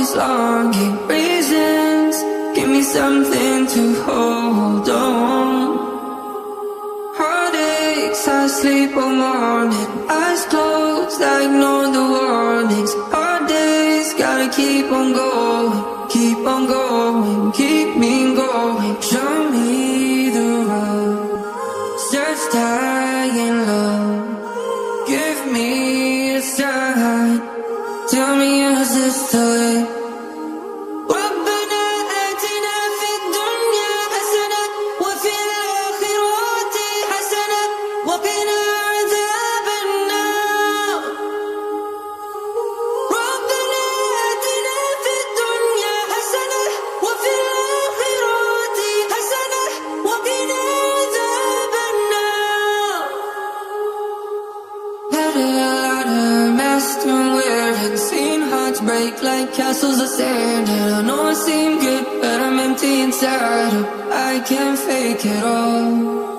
these longing reasons. Give me something to hold on. Heartaches, I sleep all morning, eyes closed, I ignore the warnings. Hard days, gotta keep on going, keep on going, keep me going. Show me the road, search dying love. Give me a sign, tell me is this the way? Break like castles of sand, and I know I seem good, but I'm empty inside. I can't fake it all.